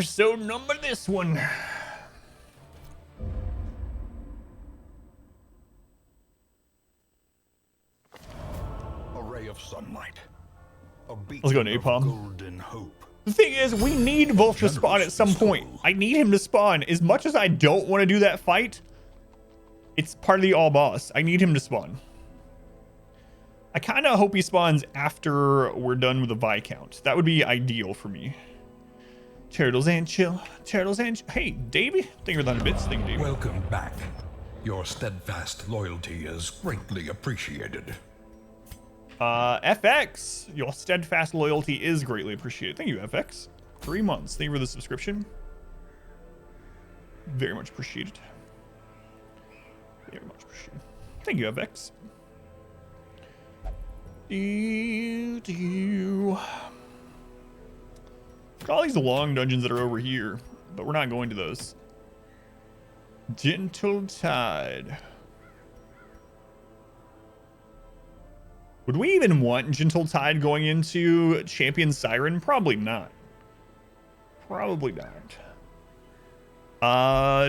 episode number this one. A ray of sunlight. A Let's go, beacon of Napalm. golden hope. The thing is, we need Wolf to spawn at some point. I need him to spawn. As much as I don't want to do that fight, it's part of the all boss. I need him to spawn. I kind of hope he spawns after we're done with the Viscount. That would be ideal for me. Turtles and chill. Turtles and hey, Davey. Thank you for the 100 bits. Thank you, Davey. Welcome back. Your steadfast loyalty is greatly appreciated. FX, your steadfast loyalty is greatly appreciated. Thank you, FX. 3 months. Thank you for the subscription. Very much appreciated. Very much appreciated. Thank you, FX. All these long dungeons that are over here, but we're not going to those. Gentle Tide. Would we even want Gentle Tide going into Champion Siren? Probably not. Probably not.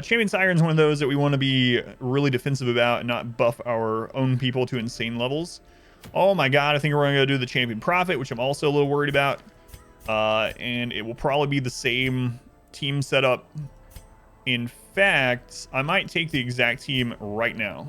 Champion Siren's one of those that we want to be really defensive about and not buff our own people to insane levels. Oh my god, I think we're going to go do the Champion Prophet, which I'm also a little worried about. And it will probably be the same team setup. In fact, I might take the exact team right now.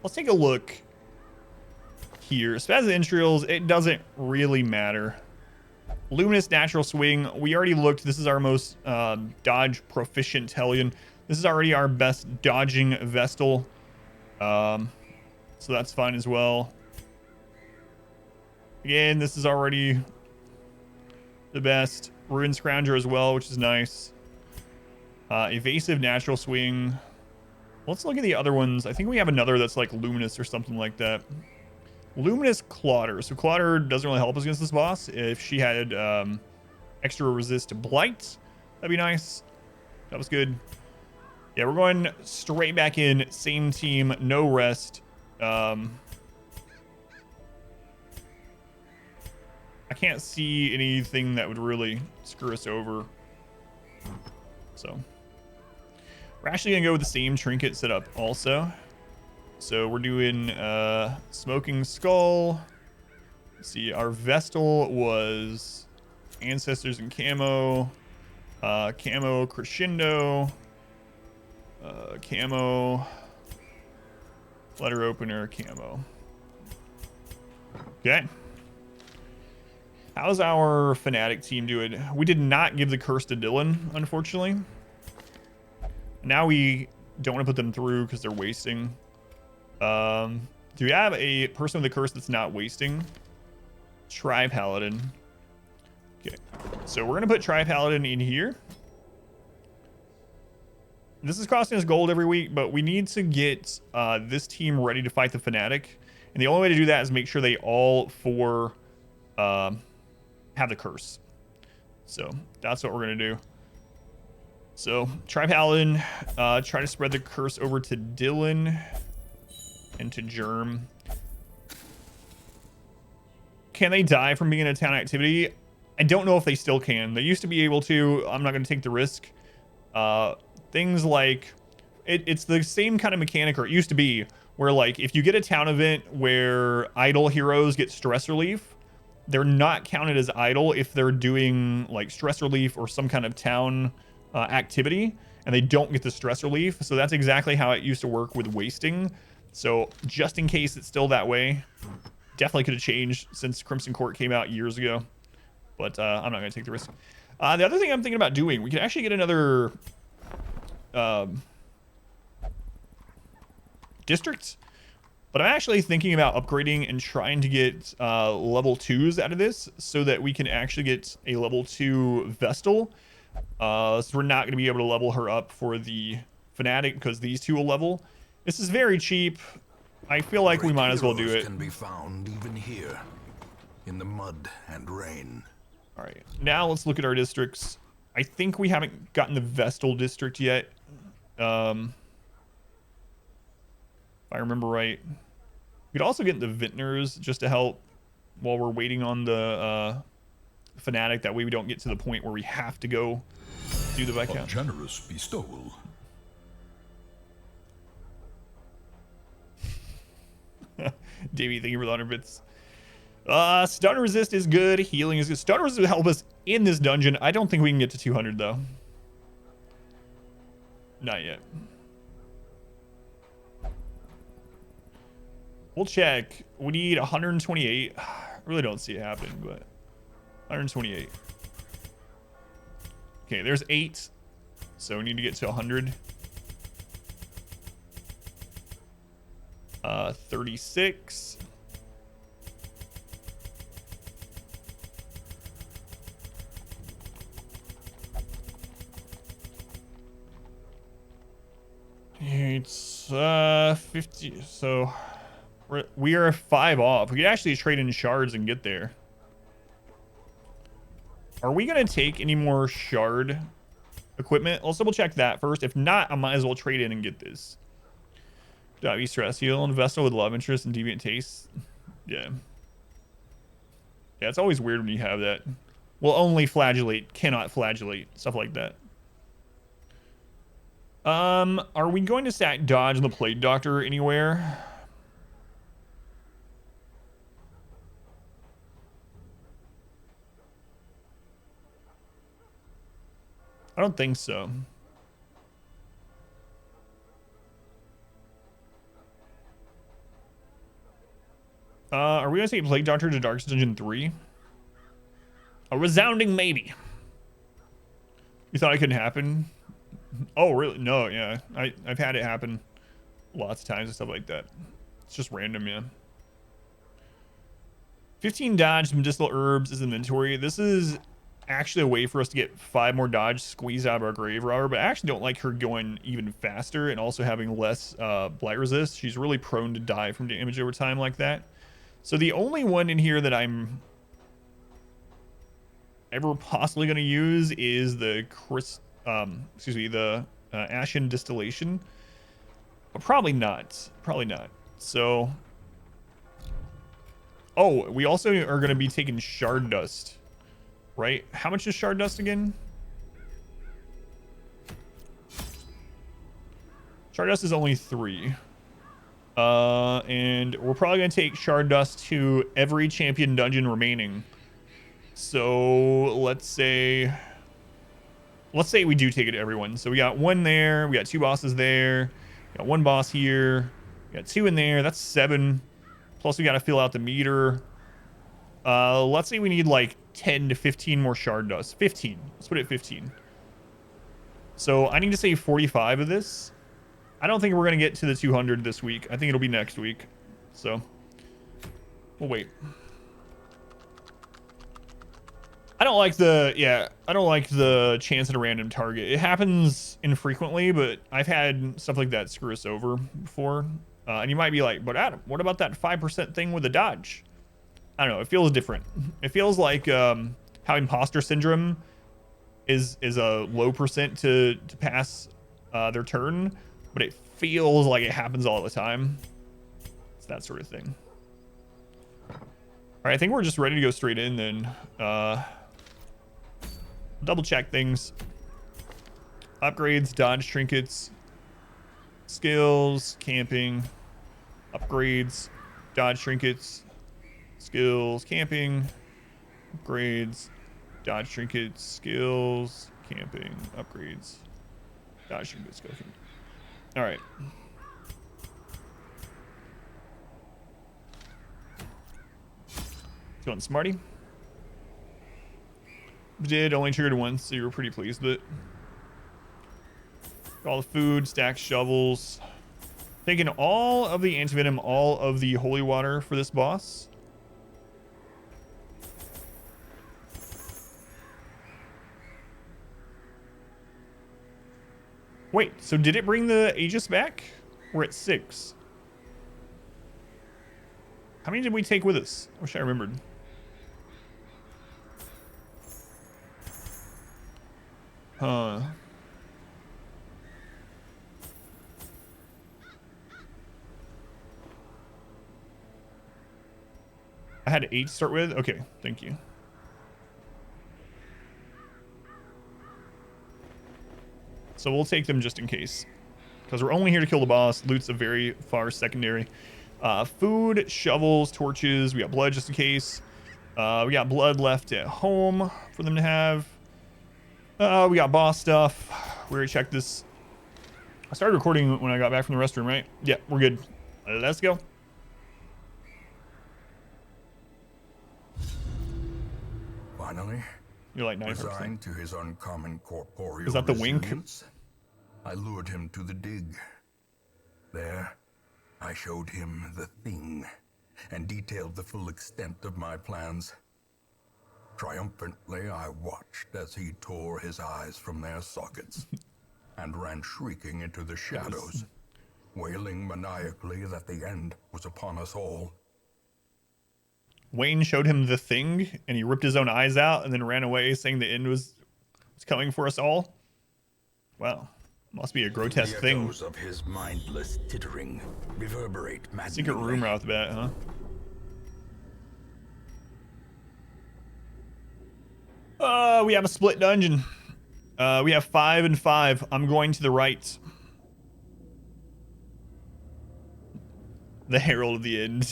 Let's take a look here. Spaz Entrails, it doesn't really matter. Luminous Natural Swing, we already looked. This is our most dodge proficient Hellion. This is already our best dodging Vestal. So that's fine as well. Again, this is already the best. Ruin Scrounger as well, which is nice. Evasive Natural Swing. Let's look at the other ones. I think we have another that's like Luminous or something like that. Luminous Clodder. So Clodder doesn't really help us against this boss. If she had extra resist to Blight, that'd be nice. That was good. Yeah, we're going straight back in. Same team, no rest. I can't see anything that would really screw us over. So we're actually gonna go with the same trinket setup also. So we're doing Smoking Skull. Let's see, our Vestal was Ancestors and Camo, Camo Crescendo, Camo Letter Opener, Camo. Okay. How's our Fnatic team doing? We did not give the curse to Dylan, unfortunately. Now we don't want to put them through because they're wasting. Do we have a person with a curse that's not wasting? Tri-Paladin. Okay, so we're going to put Tri-Paladin in here. This is costing us gold every week, but we need to get this team ready to fight the Fnatic. And the only way to do that is make sure they all four have the curse. So that's what we're going to do. So Tri-Paladin, try to spread the curse over to Dylan and to Germ. Can they die from being in a town activity? I don't know if they still can. They used to be able to. I'm not going to take the risk. Things like it's the same kind of mechanic, or it used to be, where like if you get a town event where idle heroes get stress relief, they're not counted as idle if they're doing like stress relief or some kind of town activity, and they don't get the stress relief. So that's exactly how it used to work with wasting. So just in case it's still that way, definitely could have changed since Crimson Court came out years ago, but I'm not going to take the risk. The other thing I'm thinking about doing, we could actually get another district, but I'm actually thinking about upgrading and trying to get level 2s out of this so that we can actually get a level 2 Vestal. So we're not going to be able to level her up for the Fnatic because these two will level. This is very cheap. I feel like we Great might as well do heroes it. can be found even here, in the mud and rain. All right, now let's look at our districts. I think we haven't gotten the Vestal district yet. If I remember right. We could also get the Vintners just to help while we're waiting on the Fanatic. That way we don't get to the point where we have to go do the A Viscount. generous bestowal. Davey, thank you for the 100 bits. Stun resist is good. Healing is good. Stun resist will help us in this dungeon. I don't think we can get to 200 though. Not yet. We'll check. We need 128. I really don't see it happening, but 128. Okay, there's 8. So we need to get to 100. 36. It's 50. So we are 5 off. We could actually trade in shards and get there. Are we gonna take any more shard equipment? Let's double check that first. If not, I might as well trade in and get this. Be stress heal and Vestal with love interest and deviant taste. Yeah. Yeah, it's always weird when you have that. Will only flagellate, cannot flagellate, stuff like that. Are we going to stack dodge and the Plague Doctor anywhere? I don't think so. Are we gonna take Plague Doctor to Dark Dungeon 3? A resounding maybe. You thought it couldn't happen? Oh, really? No, yeah. I've had it happen lots of times and stuff like that. It's just random, yeah. 15 dodge, medicinal herbs is inventory. This is actually a way for us to get 5 more dodge squeezed out of our grave robber, but I actually don't like her going even faster and also having less blight resist. She's really prone to die from damage over time like that. So the only one in here that I'm ever possibly going to use is the Ashen Distillation, but probably not. Probably not. So, oh, we also are going to be taking Shard Dust, right? How much is Shard Dust again? Shard Dust is only 3. And we're probably going to take Shard Dust to every champion dungeon remaining. So let's say we do take it to everyone. So we got 1 there, we got 2 bosses there, we got 1 boss here, we got 2 in there. That's 7. Plus we got to fill out the meter. Let's say we need like 10 to 15 more Shard Dust. 15. Let's put it at 15. So I need to save 45 of this. I don't think we're going to get to the 200 this week. I think it'll be next week. So we'll wait. I don't like the chance at a random target. It happens infrequently, but I've had stuff like that screw us over before. And you might be like, but Adam, what about that 5% thing with the dodge? I don't know. It feels different. It feels like how imposter syndrome is a low percent to pass their turn, but it feels like it happens all the time. It's that sort of thing. All right, I think we're just ready to go straight in then. Double check things. Upgrades, dodge trinkets, skills, camping, upgrades, dodge trinkets, skills, camping, upgrades, dodge trinkets, skills, camping, upgrades, dodge trinkets, camping. All right. Going Smarty. Did only triggered once, so you were pretty pleased with it. All the food, stack shovels. Taking all of the antivenom, all of the holy water for this boss. Wait, so did it bring the Aegis back? We're at 6. How many did we take with us? I wish I remembered. Huh. I had 8 to start with? Okay, thank you. So we'll take them just in case. Because we're only here to kill the boss. Loot's a very far secondary. Food, shovels, torches. We got blood just in case. We got blood left at home for them to have. We got boss stuff. We already checked this. I started recording when I got back from the restroom, right? Yeah, we're good. Let's go. Finally, You're like 9%. resigned to his uncommon corporeal Is that the wink? resilience, I lured him to the dig. There, I showed him the thing and detailed the full extent of my plans. Triumphantly, I watched as he tore his eyes from their sockets and ran shrieking into the shadows, wailing maniacally that the end was upon us all. Wayne showed him the thing, and he ripped his own eyes out and then ran away, saying the end was coming for us all. Wow, must be a grotesque The thing. echoes of his mindless tittering reverberate maddeningly. Secret room right off the bat, huh? We have a split dungeon. We have 5 and 5. I'm going to the right. The Herald of the End.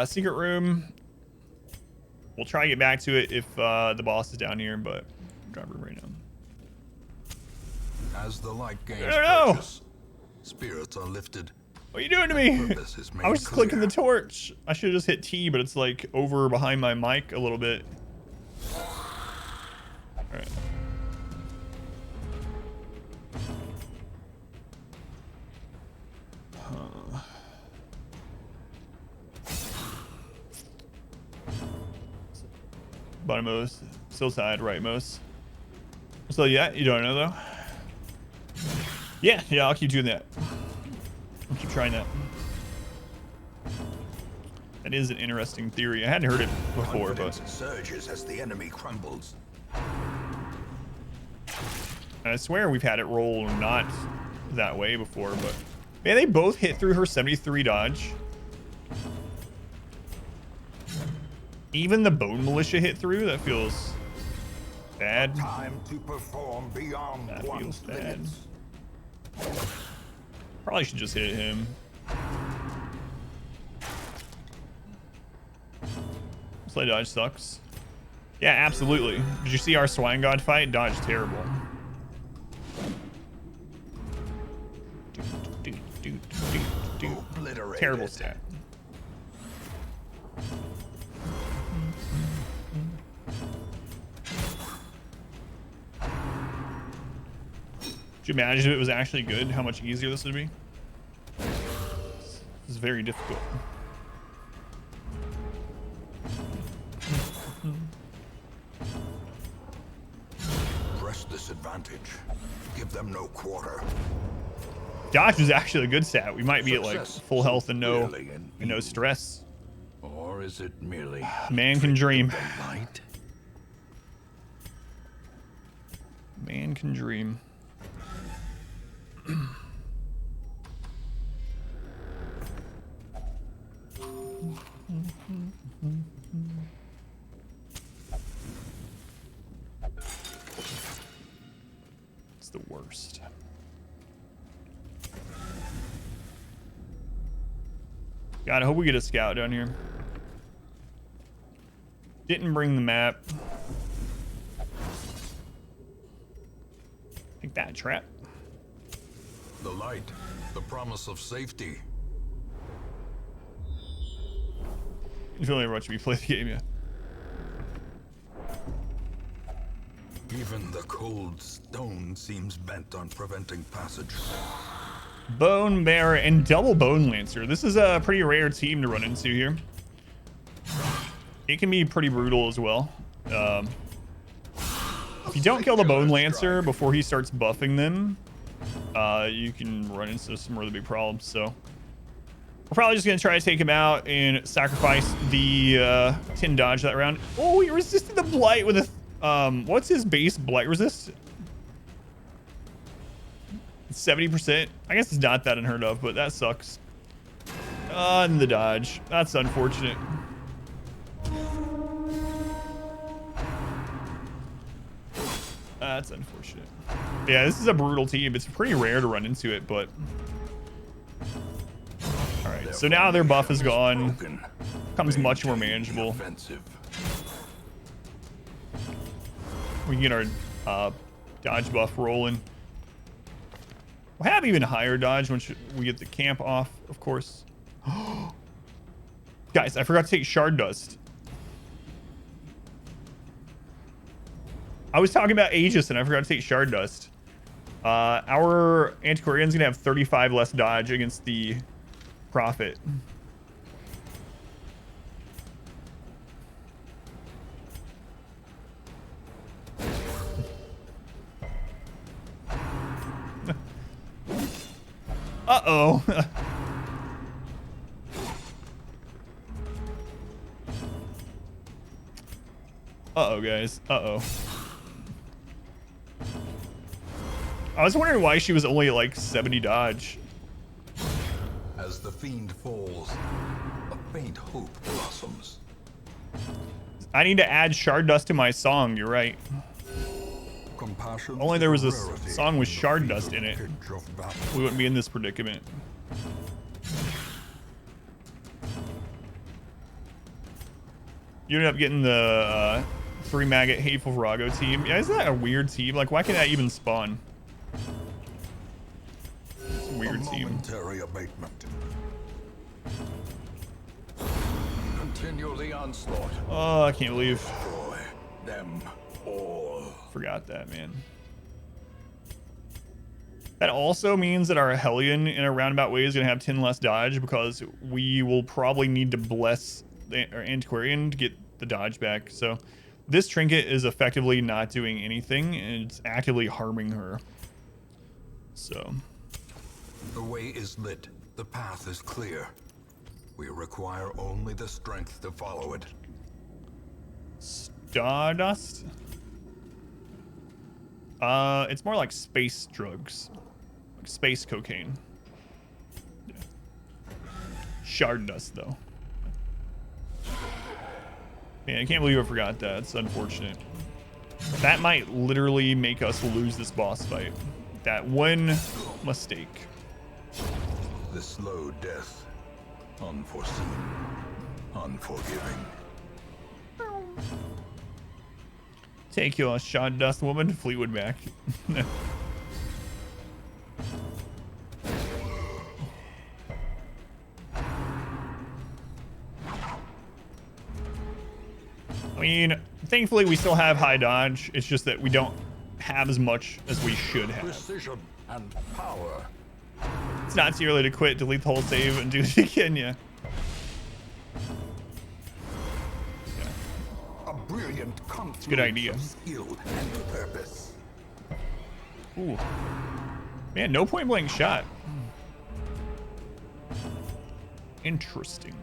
Secret room. We'll try to get back to it if the boss is down here, but drop room right now. As the light gains No! purchase, spirits are lifted. What are you doing to me? Purpose is made I was just clear. clicking the torch. I should have just hit T, but it's like over behind my mic a little bit. Alright. Bottommost, still side, rightmost. So yeah, you don't know though. Yeah, I'll keep doing that. I'll keep trying that. That is an interesting theory. I hadn't heard it before, but Confidence surges as the enemy crumbles. I swear we've had it roll not that way before. But man, they both hit through her 73 dodge. Even the Bone Militia hit through. That feels bad. Time to perform beyond That feels one's bad. limits. Probably should just hit him. Slay dodge sucks. Yeah, absolutely. Did you see our Swine God fight? Dodge terrible. Obliterated. Terrible stat. Could you imagine if it was actually good, how much easier this would be? This is very difficult. Press this advantage. Give them no quarter. Dodge is actually a good stat. We might be at like Success full health and no clearly in and no view. stress. Or is it merely Man can dream. the light? Man can dream. It's the worst. God, I hope we get a scout down here. Didn't bring the map. Take that, trap. The light, the promise of safety. You feel like watching me play the game, yeah. Even the cold stone seems bent on preventing passage. Bone Bearer and double Bone Lancer. This is a pretty rare team to run into here. It can be pretty brutal as well. If you don't kill the Bone Lancer before he starts buffing them, you can run into some really big problems. So we're probably just gonna try to take him out and sacrifice the 10 dodge that round. Oh, he resisted the blight with a what's his base blight resist? 70%. I guess it's not that unheard of, but that sucks. And the dodge. That's unfortunate. That's unfortunate. Yeah, this is a brutal team. It's pretty rare to run into it, but... Alright, so now their buff is gone. Becomes much more manageable. We can get our dodge buff rolling. We'll have even higher dodge once we get the camp off, of course. Guys, I forgot to take shard dust. I was talking about Aegis and I forgot to take shard dust. Our Antiquarian's gonna have 35 less dodge against the Prophet. Uh-oh. Uh-oh, guys. Uh-oh. I was wondering why she was only like 70 dodge. As the fiend falls, a faint hope blossoms. I need to add shard dust to my song, you're right. Compassion Only there was a rarity song with in the shard fever dust in it. pitch of battle. We wouldn't be in this predicament. You ended up getting the 3 maggot Hateful Virago team. Yeah, isn't that a weird team? Like, why can that even spawn? It's a weird team. Momentary abatement. Continue the onslaught. Oh, I can't believe. Destroy them all. Forgot that, man. That also means that our Hellion, in a roundabout way, is going to have 10 less dodge because we will probably need to bless our Antiquarian to get the dodge back. So this trinket is effectively not doing anything, and it's actively harming her. So The way is lit. The path is clear. We require only the strength to follow it. Stardust? It's more like space drugs. Like space cocaine. Yeah. Shard dust, though. Man, I can't believe I forgot that. It's unfortunate. That might literally make us lose this boss fight. That one mistake. The slow death. Unforeseen. Unforgiving. Take your shard dust woman to Fleetwood Mac. I mean, thankfully we still have high dodge. It's just that we don't have as much as we should have. Precision and power. It's not too early to quit, delete the whole save, and do it again, yeah. A brilliant confluence Good idea. of skill and purpose. Ooh. Man, no point blank shot. Interesting.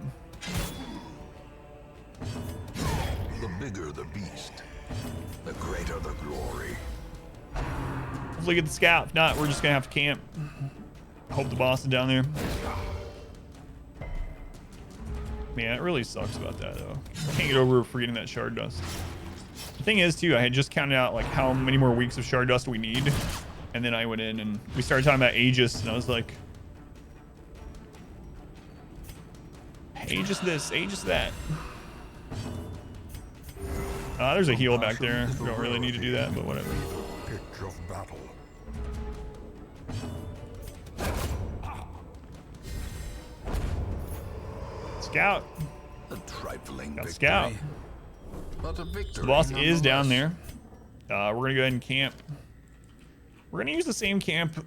The bigger the beast, the greater the glory. Hopefully get the scout. If not, we're just gonna have to camp. Hope the boss is down there. Man, it really sucks about that though. Can't get over forgetting that shard dust. The thing is too, I had just counted out like how many more weeks of shard dust we need, and then I went in and we started talking about Aegis, and I was like, Aegis this, Aegis that. There's a heal back there. We don't really need to do that, but whatever. Pitch of battle. Scout. A trifling Got victory, scout. but a victory. The boss is down nonetheless. there. We're gonna go ahead and camp. We're gonna use the same camp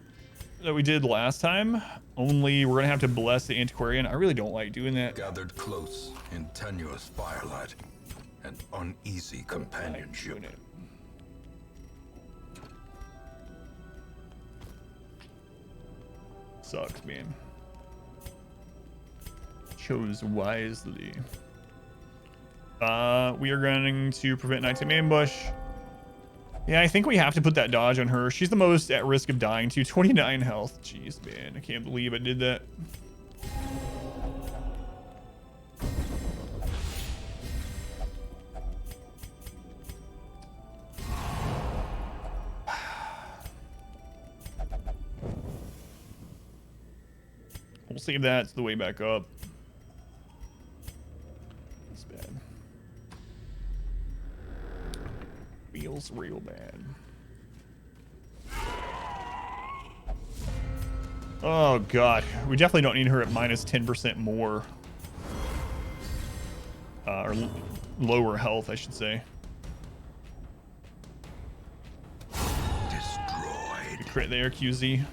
that we did last time, only we're gonna have to bless the Antiquarian. I really don't like doing that. Gathered close in tenuous firelight and uneasy I like companionship. doing it. sucks, man. Chose wisely. We are going to prevent nighttime ambush. Yeah, I think we have to put that dodge on her. She's the most at risk of dying too. 29 health. Jeez, man. I can't believe I did that. We'll save that. It's the way back up. That's bad. Feels real bad. Oh god, we definitely don't need her at minus 10% more. Or lower health, I should say. Destroyed. Good crit there, QZ.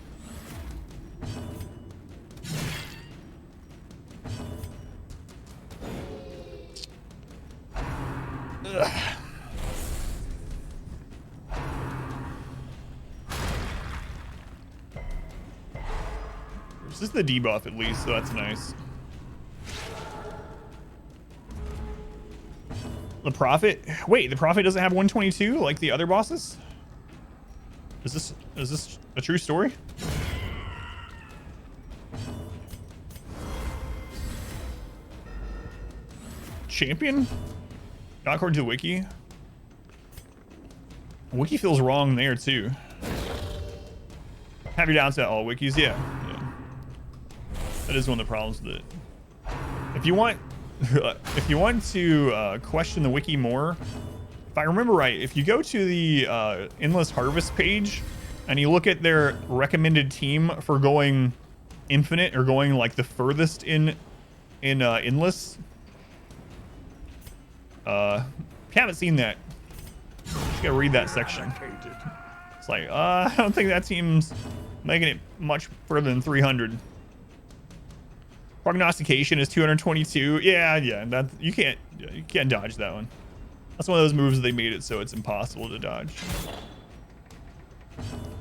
Ugh. This is the debuff at least, so that's nice. The Prophet? Wait, the Prophet doesn't have 122 like the other bosses? Is this a true story? Champion? Not according to the wiki. Wiki feels wrong there too. Have your doubts at all wikis, yeah. That is one of the problems with it. If you want to question the wiki more, if I remember right, if you go to the Endless Harvest page and you look at their recommended team for going infinite or going like the furthest in Endless, if you haven't seen that, you just gotta read that section. It's like, I don't think that team's making it much further than 300. Prognostication is 222. Yeah, that you can't dodge that one. That's one of those moves that they made it so it's impossible to dodge.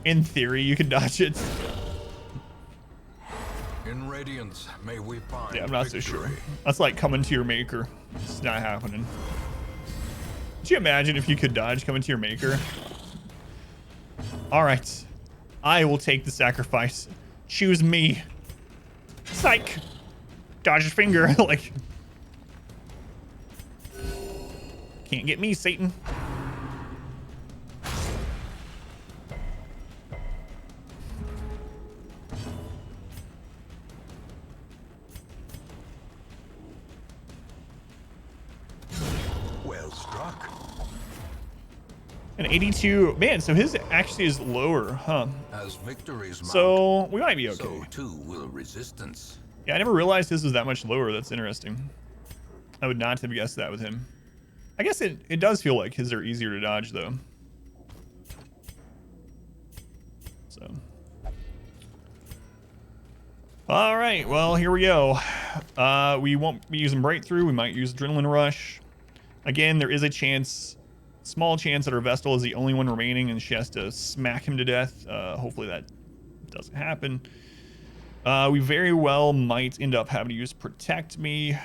In theory, you can dodge it. In Radiance, may we find Yeah, I'm not so victory. sure. That's like coming to your maker. It's not happening. Could you imagine if you could dodge coming to your maker? All right, I will take the sacrifice. Choose me. Psych. Dodge your finger. Like, can't get me, Satan. Well struck. An 82. Man, so his actually is lower, huh? As victories mount, So we might be okay. so too will resistance. Yeah, I never realized his was that much lower. That's interesting. I would not have guessed that with him. I guess it does feel like his are easier to dodge, though. So. All right, well, here we go. We won't be using Breakthrough. We might use Adrenaline Rush. Again, there is a chance, small chance that our Vestal is the only one remaining and she has to smack him to death. Hopefully that doesn't happen. We very well might end up having to use Protect Me.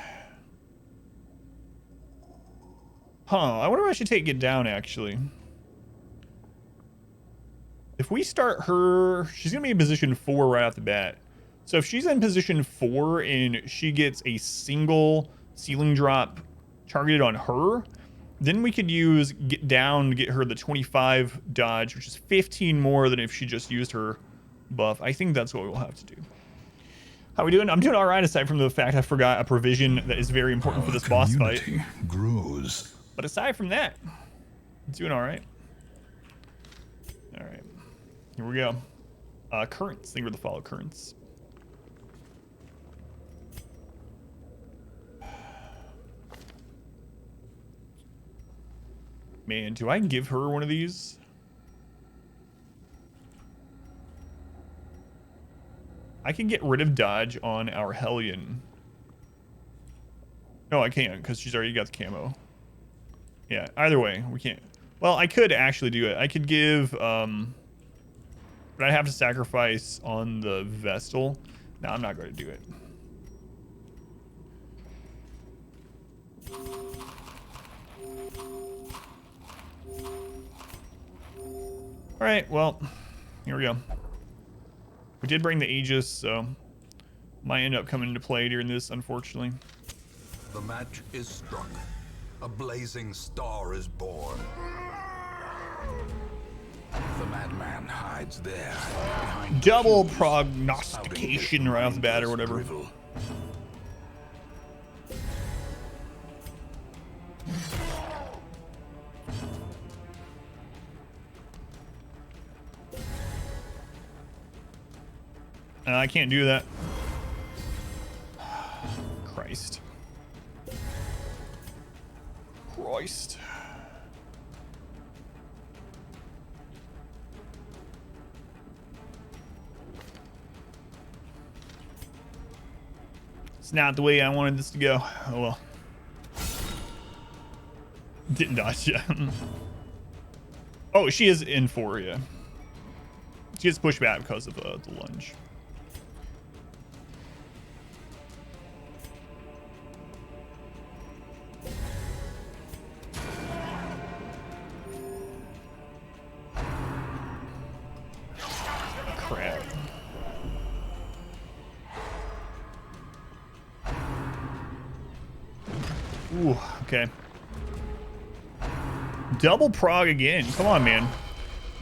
Huh, I wonder if I should take Get Down, actually. If we start her, she's going to be in position 4 right off the bat. So if she's in position 4 and she gets a single ceiling drop targeted on her, then we could use Get Down to get her the 25 dodge, which is 15 more than if she just used her buff. I think that's what we'll have to do. How we doing? I'm doing all right, aside from the fact I forgot a provision that is very important for this boss fight. Grows. But aside from that, I'm doing all right. All right, here we go. Currents. I think we're the follow currents. Man, do I give her one of these? I can get rid of dodge on our Hellion. No, I can't, because she's already got the camo. Yeah, either way, we can't. Well, I could actually do it. I could give... no, But I have to sacrifice on the Vestal. No, I'm not going to do it. All right, well, here we go. We did bring the Aegis, so might end up coming into play during this, unfortunately. The match is struck. A blazing star is born. The madman hides there. Behind Double pews, prognostication right off the bat or whatever. drivel. I can't do that. Christ. Christ. It's not the way I wanted this to go. Oh well. Didn't dodge yet. Oh, she is in for you. She gets pushed back because of the lunge. Crap. Ooh, okay. Double prog again. Come on, man.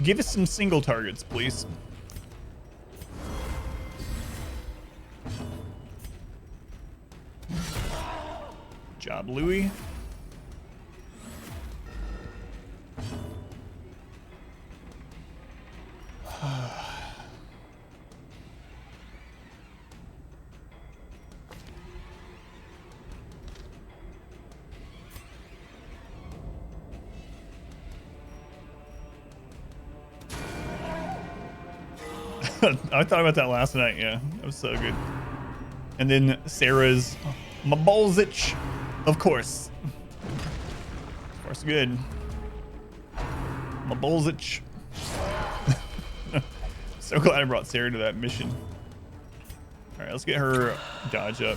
Give us some single targets, please. Good job, Louis. I thought about that last night. Yeah, that was so good. And then Sarah's Mabolzich, of course. Of course, good. Mabolzich. So glad I brought Sarah to that mission. All right, let's get her dodge up.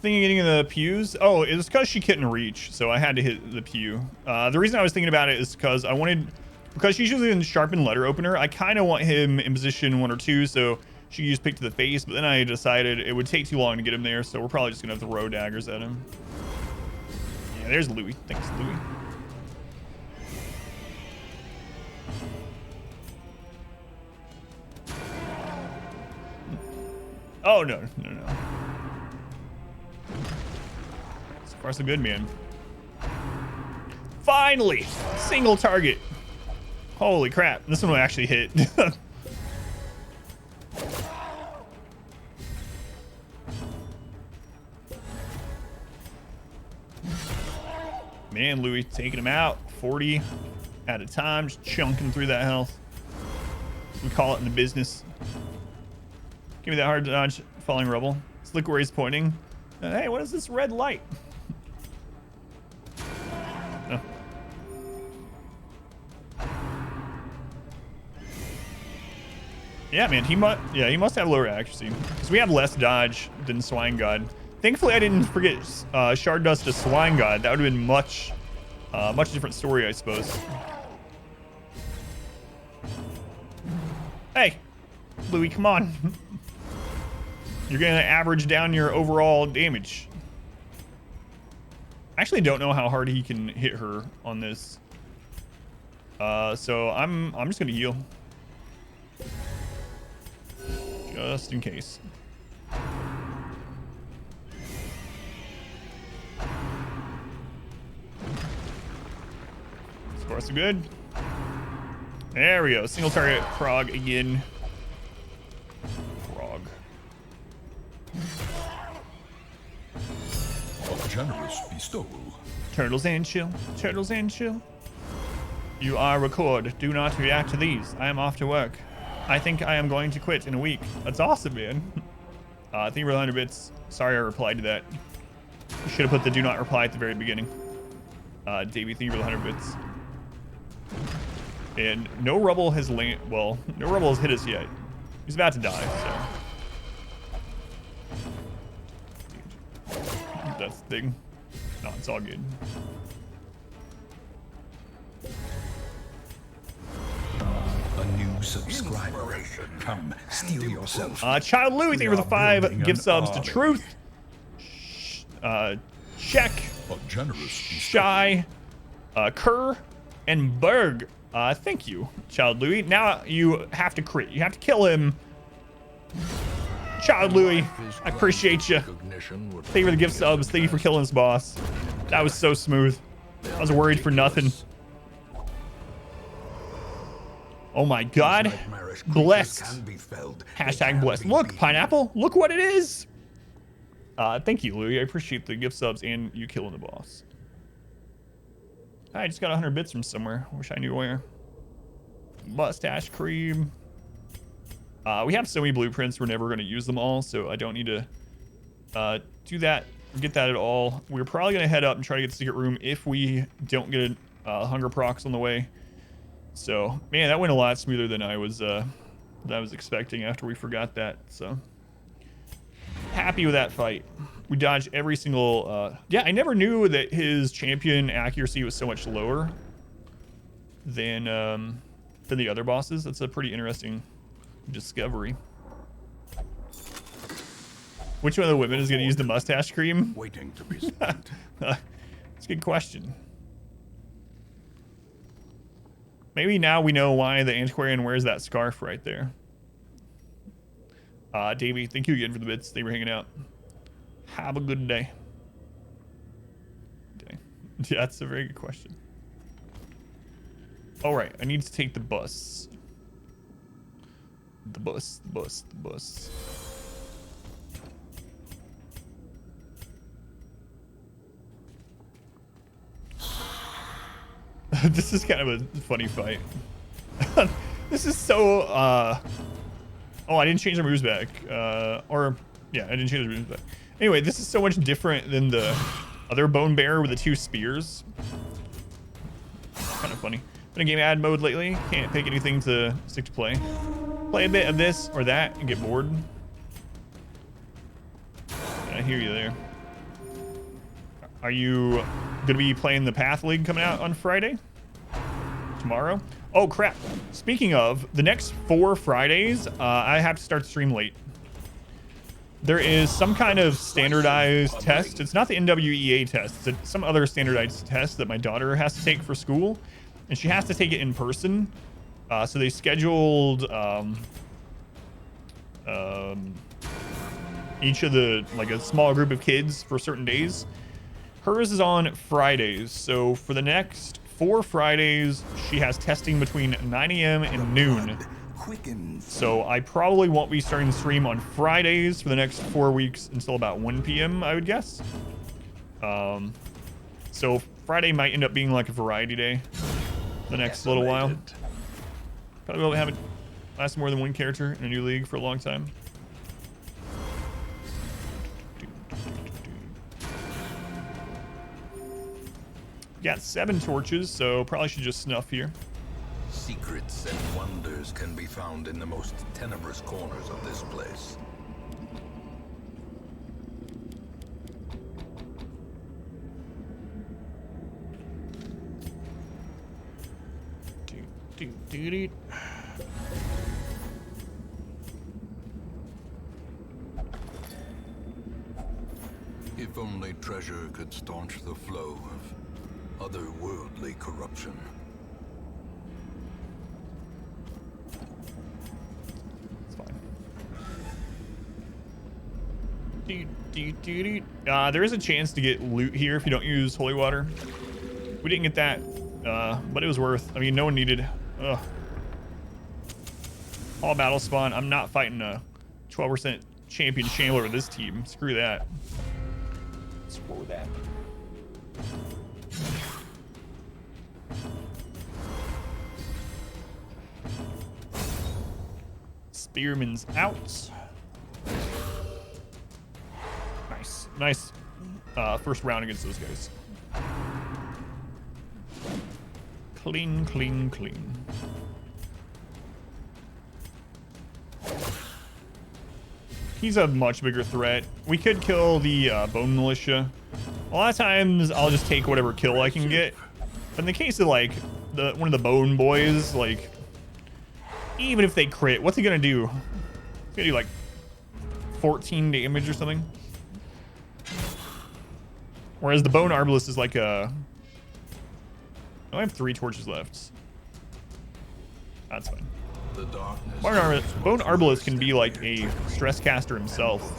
Thinking of getting in the pews. Oh, it was because she couldn't reach, so I had to hit the pew. The reason I was thinking about it is because I wanted, because she's usually in sharpened letter opener, I kind of want him in position 1 or 2, so she could use pick to the face, but then I decided it would take too long to get him there, so we're probably just gonna have to throw daggers at him. Yeah, there's Louis. Thanks, Louis. Oh, no. So far, so good, man. Finally! Single target. Holy crap. This one will actually hit. Man, Louis taking him out. 40 at a time. Just chunking through that health. We call it in the business. Give me that hard dodge, falling rubble. Let's look where he's pointing. Hey, what is this red light? Oh. Yeah, man, he must have lower accuracy because we have less dodge than Swine God. Thankfully, I didn't forget Shard Dust to Swine God. That would have been much different story, I suppose. Hey, Louis, come on. You're gonna average down your overall damage. I actually don't know how hard he can hit her on this. So I'm just gonna heal. Just in case. So far so good. There we go. Single target prog again. Prog. A generous bestowal. Turtles and chill. Turtles and chill. You are record. Do not react to these. I am off to work. I think I am going to quit in a week. That's awesome, man. Thank you for 100 bits. Sorry I replied to that. You should have put the do not reply at the very beginning. Davey, thank you for the 100 bits. And no rubble has no rubble has hit us yet. He's about to die, so. That's the thing. No, it's all good. A new subscriber. Come, steel yourself. Child Louie, thank you for the 5 gift subs to Truth. Check. A generous Shy. Kerr. And Berg. Thank you, Child Louie. Now you have to crit. You have to kill him. Child Louie, I appreciate you. Thank you for the gift subs. Thank you for killing this boss. That was so smooth. I was worried for nothing. Oh my god. Blessed. Hashtag blessed. Look, pineapple. Look what it is. Thank you, Louie. I appreciate the gift subs and you killing the boss. I just got 100 bits from somewhere. Wish I knew where. Mustache cream. We have so many blueprints, we're never going to use them all, so I don't need to do that, get that at all. We're probably going to head up and try to get the secret room if we don't get hunger procs on the way. So, man, that went a lot smoother than I was expecting after we forgot that. So, happy with that fight. We dodged every single... yeah, I never knew that his champion accuracy was so much lower than the other bosses. That's a pretty interesting discovery. Which one of the women is going to use the mustache cream? Waiting to be spent. That's a good question. Maybe now we know why the antiquarian wears that scarf right there. Davey, thank you again for the bits. They were hanging out. Have a good day. Yeah, that's a very good question. All right, I need to take the bus. The bus. This is kind of a funny fight. This is so, oh, I didn't change the moves back. Yeah, I didn't change the moves back. Anyway, this is so much different than the other bone bearer with the 2 spears. Kind of funny. Been in game ad mode lately. Can't pick anything to stick to play. Play a bit of this or that and get bored. I hear you there. Are you gonna be playing the Path League coming out on Friday? Tomorrow? Oh crap. Speaking of, the next 4 Fridays, I have to start the stream late. There is some kind of standardized test. It's not the NWEA test. It's some other standardized test that my daughter has to take for school. And she has to take it in person. So they scheduled each of the, like a small group of kids for certain days. Hers is on Fridays. So for the next 4 Fridays, she has testing between 9 a.m. and noon. So I probably won't be starting the stream on Fridays for the next 4 weeks until about 1 p.m. I would guess. So Friday might end up being like a variety day the next little while. Probably won't have it last more than 1 character in a new league for a long time. Got 7 torches, so probably should just snuff here. Secrets and wonders can be found in the most tenebrous corners of this place. If only treasure could staunch the flow of otherworldly corruption. It's fine. There is a chance to get loot here if you don't use holy water. We didn't get that, but it was worth. I mean, no one needed. Ugh. All battle spawn. I'm not fighting a 12% champion Chandler with this team. Screw that. Screw that. Spearman's out. Nice. first round against those guys. Clean, clean, clean. He's a much bigger threat. We could kill the bone militia. A lot of times I'll just take whatever kill I can get. But in the case of like one of the bone boys, like even if they crit, what's he gonna do? He's gonna do like 14 damage or something. Whereas the bone arbalist is like a... Oh, I have 3 torches left. That's fine. Bone arbalist can be like a stress caster himself.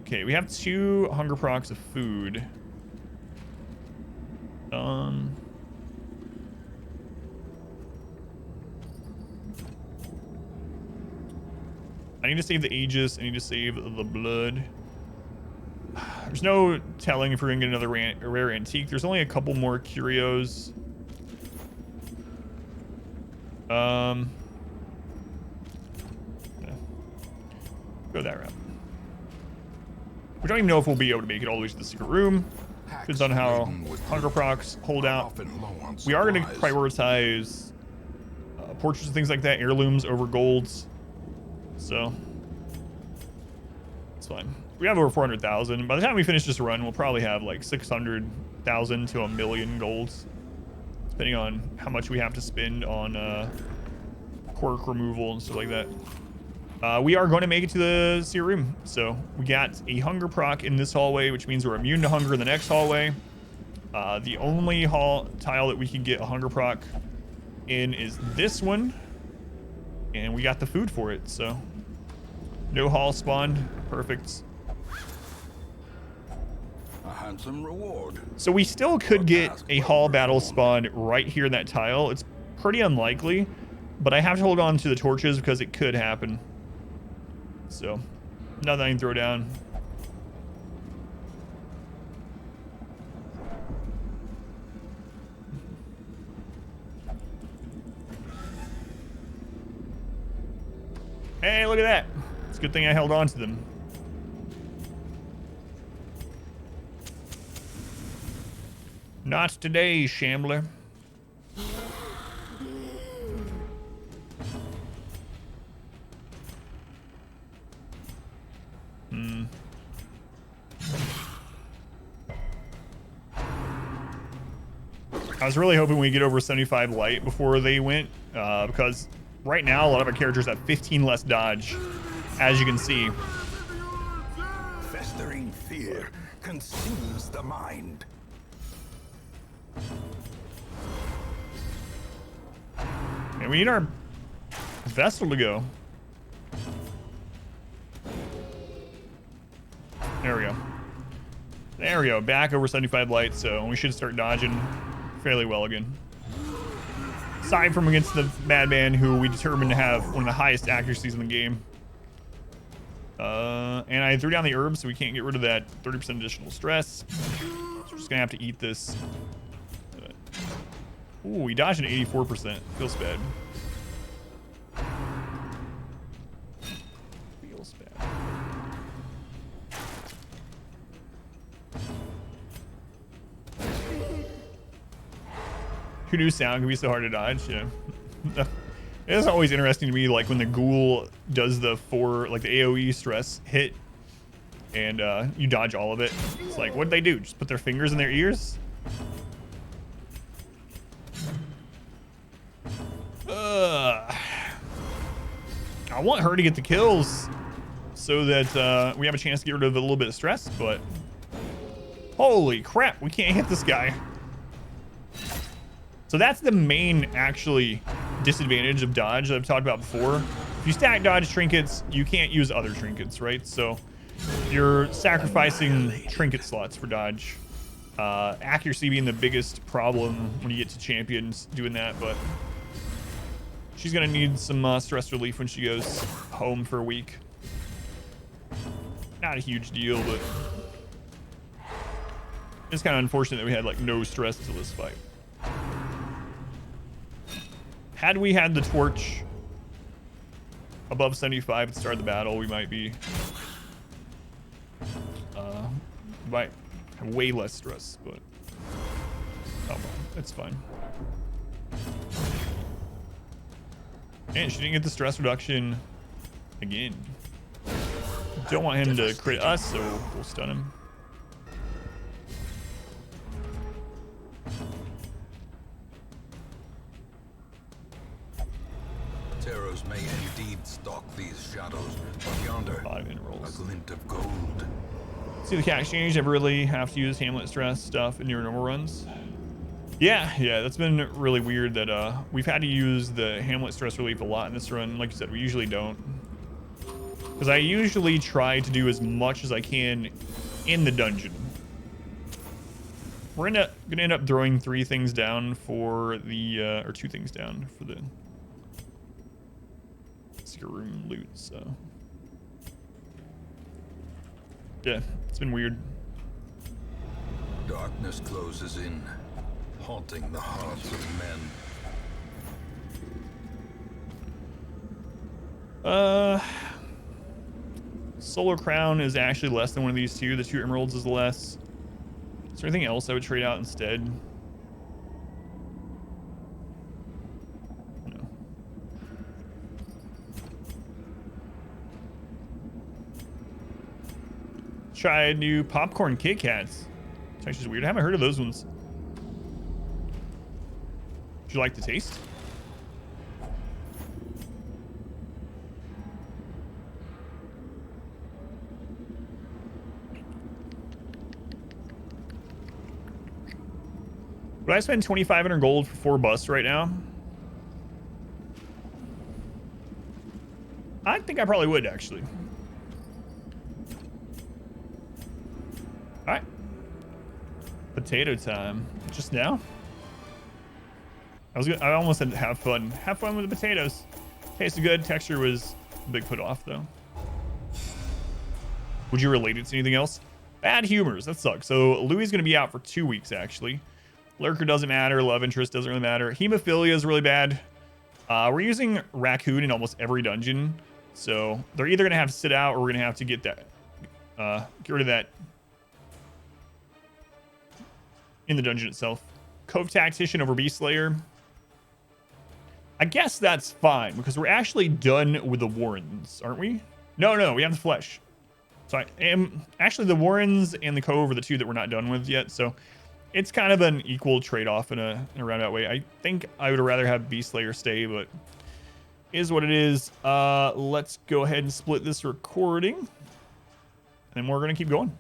Okay, we have 2 hunger procs of food. I need to save the Aegis. I need to save the blood. There's no telling if we're gonna get another rare antique. There's only a couple more curios. Yeah. Go that route. We don't even know if we'll be able to make it all the way to the secret room. Depends on how hunger procs hold out. We are going to prioritize portraits and things like that, heirlooms over golds. So it's fine. We have over 400,000. By the time we finish this run, we'll probably have like 600,000 to 1 million golds, depending on how much we have to spend on quirk removal and stuff like that. We are going to make it to the secret room. So we got a hunger proc in this hallway, which means we're immune to hunger in the next hallway. The only tile that we can get a hunger proc in is this one. And we got the food for it, so no hall spawned. Perfect. A handsome reward. So we still could get a hall battle spawned right here in that tile. It's pretty unlikely, but I have to hold on to the torches because it could happen. So nothing I can throw down. Hey, look at that. It's a good thing I held on to them. Not today, Shambler. I was really hoping we get over 75 light before they went, because right now a lot of our characters have 15 less dodge, as you can see. Festering fear consumes the mind. And we need our vessel to go. There we go. There we go. Back over 75 light, so we should start dodging fairly well again. Aside from against the madman, who we determined to have one of the highest accuracies in the game. And I threw down the herbs, so we can't get rid of that 30% additional stress. So we're just gonna have to eat this. Ooh, we dodged an 84%. Feels bad. Feels bad. Who knew sound can be so hard to dodge? Yeah. It's always interesting to me, like when the ghoul does the like the AoE stress hit, and you dodge all of it. It's like, what'd they do? Just put their fingers in their ears? I want her to get the kills so that we have a chance to get rid of a little bit of stress, but holy crap, we can't hit this guy. So that's the main, actually, disadvantage of dodge that I've talked about before. If you stack dodge trinkets, you can't use other trinkets, right? So you're sacrificing trinket slots for dodge. Accuracy being the biggest problem when you get to champions doing that, but she's gonna need some stress relief when she goes home for a week. Not a huge deal, but it's kind of unfortunate that we had like no stress to this fight. Had we had the torch above 75 at the start of the battle, we might be might have way less stress, but oh well, it's fine. And she didn't get the stress reduction again. Don't want him to crit us, so we'll stun him. Terrors may indeed stalk these shadows, but yonder, a glint of gold. See the cat exchange. Never really have to use Hamlet stress stuff in your normal runs. Yeah, that's been really weird that we've had to use the Hamlet stress relief a lot in this run. Like you said, we usually don't. Because I usually try to do as much as I can in the dungeon. We're gonna end up throwing 3 things down for the, or 2 things down for the secret room loot, so. Yeah, it's been weird. Darkness closes in, haunting the hearts of men. Solar Crown is actually less than one of these two. The 2 emeralds is less. Is there anything else I would trade out instead? No. Try new popcorn Kit Kats. It's actually weird. I haven't heard of those ones. Would you like the taste? Would I spend 2,500 gold for 4 busts right now? I think I probably would, actually. All right. Potato time. Just now? I almost said have fun. Have fun with the potatoes. Tasted good. Texture was a big put off, though. Would you relate it to anything else? Bad humors. That sucks. So Louis is going to be out for 2 weeks, actually. Lurker doesn't matter. Love interest doesn't really matter. Hemophilia is really bad. We're using Raccoon in almost every dungeon. So they're either going to have to sit out or we're going to have to get that, get rid of that in the dungeon itself. Cove Tactician over Beast Slayer. I guess that's fine because we're actually done with the Warrens, aren't we? No, we have the Flesh. So I am actually the Warrens and the Cove are the 2 that we're not done with yet. So it's kind of an equal trade-off in a roundabout way. I think I would rather have Beast Slayer stay, but is what it is. Let's go ahead and split this recording, and we're going to keep going.